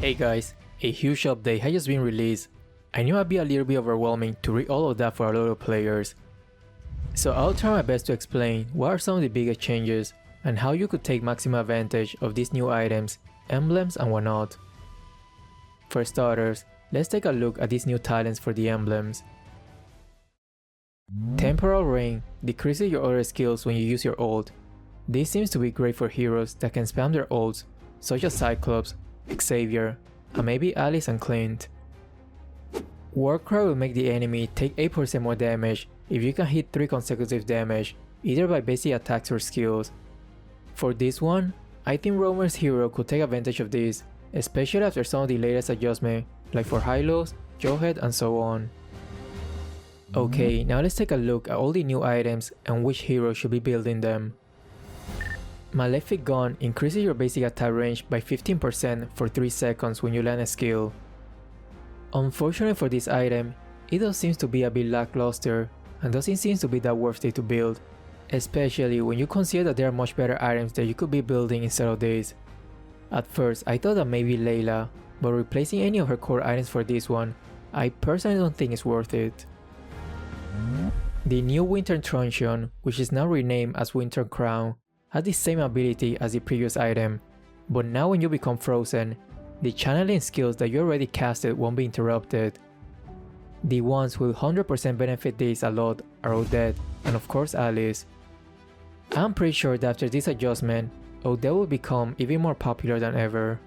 Hey guys, a huge update has just been released. I knew it'd be a little bit overwhelming to read all of that for a lot of players. So I'll try my best to explain what are some of the biggest changes and how you could take maximum advantage of these new items, emblems and whatnot. For starters, let's take a look at these new talents for the emblems. Temporal Rain decreases your other skills when you use your ult. This seems to be great for heroes that can spam their ults, such as Cyclops, Xavier, and maybe Alice and Clint. Warcry will make the enemy take 8% more damage if you can hit 3 consecutive damage, either by basic attacks or skills. For this one, I think Roamer's hero could take advantage of this, especially after some of the latest adjustments like for Hylos, Jawhead and so on. Okay, now let's take a look at all the new items and which hero should be building them. Malefic Gun increases your basic attack range by 15% for 3 seconds when you land a skill. Unfortunately for this item, it does seem to be a bit lackluster and doesn't seem to be that worth it to build, especially when you consider that there are much better items that you could be building instead of this. At first I thought that maybe Layla, but replacing any of her core items for this one, I personally don't think it's worth it. The new Winter Truncheon, which is now renamed as Winter Crown, has the same ability as the previous item, but now when you become frozen, the channeling skills that you already casted won't be interrupted. The ones who will 100% benefit this a lot are Odette and of course Alice. I'm pretty sure that after this adjustment, Odette will become even more popular than ever.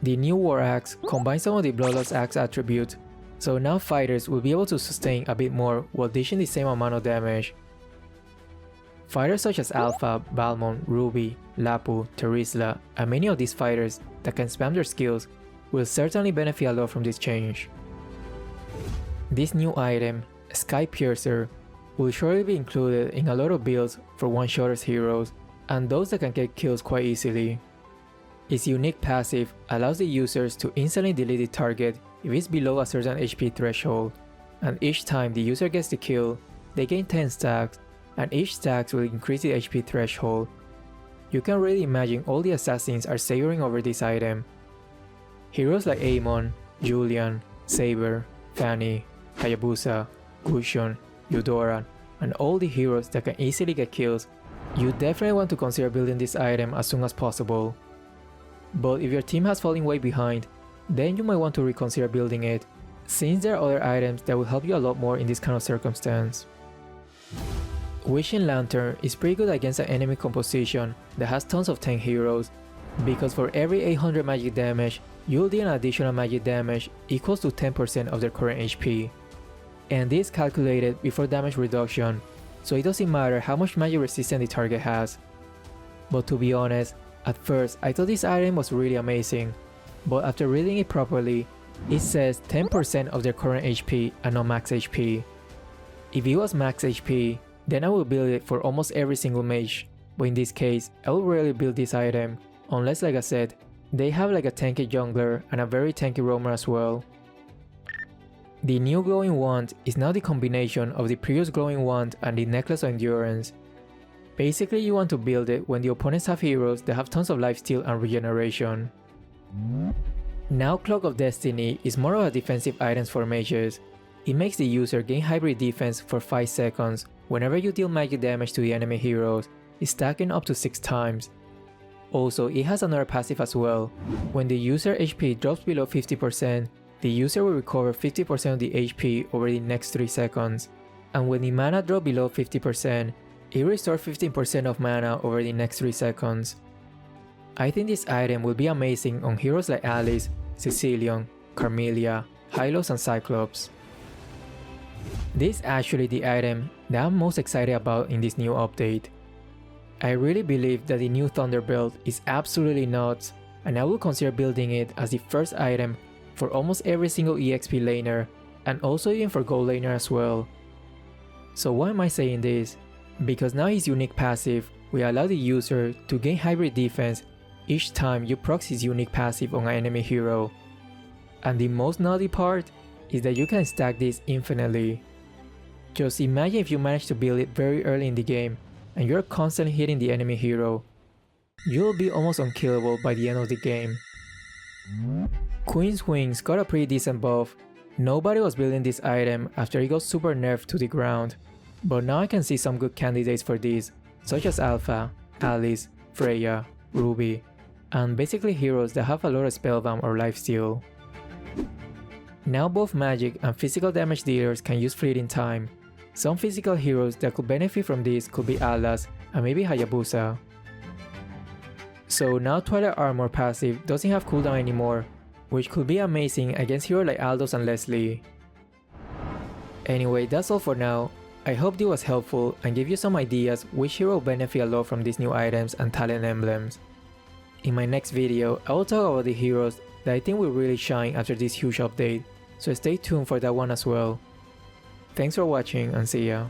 The new War Axe combines some of the Bloodlust Axe attributes, so now fighters will be able to sustain a bit more while dishing the same amount of damage. Fighters such as Alpha, Balmond, Ruby, Lapu, Terizla, and many of these fighters that can spam their skills will certainly benefit a lot from this change. This new item, Sky Piercer, will surely be included in a lot of builds for one-shotters heroes and those that can get kills quite easily. Its unique passive allows the users to instantly delete the target if it's below a certain HP threshold, and each time the user gets the kill, they gain 10 stacks, and each stack will increase the HP threshold. You can really imagine all the assassins are savoring over this item. Heroes like Amon, Julian, Saber, Fanny, Hayabusa, Gusion, Eudora, and all the heroes that can easily get kills, you definitely want to consider building this item as soon as possible. But if your team has fallen way behind, then you might want to reconsider building it, since there are other items that will help you a lot more in this kind of circumstance. Wishing Lantern is pretty good against an enemy composition that has tons of tank heroes, because for every 800 magic damage, you'll deal an additional magic damage equals to 10% of their current HP. And this is calculated before damage reduction, so it doesn't matter how much magic resistance the target has. But to be honest, at first I thought this item was really amazing, but after reading it properly, it says 10% of their current HP and not max HP. If it was max HP, then I will build it for almost every single mage, but in this case, I will rarely build this item, unless like I said, they have like a tanky jungler and a very tanky roamer as well. The new glowing wand is now the combination of the previous glowing wand and the necklace of endurance. Basically you want to build it when the opponents have heroes that have tons of lifesteal and regeneration. Now Cloak of Destiny is more of a defensive item for mages. It makes the user gain hybrid defense for 5 seconds whenever you deal magic damage to the enemy heroes, stacking up to 6 times. Also, it has another passive as well. When the user HP drops below 50%, the user will recover 50% of the HP over the next 3 seconds. And when the mana drops below 50%, it restores 15% of mana over the next 3 seconds. I think this item will be amazing on heroes like Alice, Cecilion, Carmelia, Hylos and Cyclops. This is actually the item that I'm most excited about in this new update. I really believe that the new Thunderbelt is absolutely nuts, and I will consider building it as the first item for almost every single EXP laner, and also even for gold laner as well. So why am I saying this? Because now his unique passive will allow the user to gain hybrid defense each time you proc his unique passive on an enemy hero. And the most nutty part is that you can stack this infinitely. Just imagine if you manage to build it very early in the game and you're constantly hitting the enemy hero. You'll be almost unkillable by the end of the game. Queen's Wings got a pretty decent buff. Nobody was building this item after it got super nerfed to the ground, but now I can see some good candidates for this, such as Alpha, Alice, Freya, Ruby, and basically heroes that have a lot of spellbomb or lifesteal. Now both magic and physical damage dealers can use fleeting time. Some physical heroes that could benefit from this could be Atlas and maybe Hayabusa. So now Twilight Armor passive doesn't have cooldown anymore, which could be amazing against heroes like Aldous and Leslie. Anyway, that's all for now. I hope this was helpful and gave you some ideas which hero will benefit a lot from these new items and talent emblems. In my next video, I will talk about the heroes that I think will really shine after this huge update, so stay tuned for that one as well. Thanks for watching and see ya.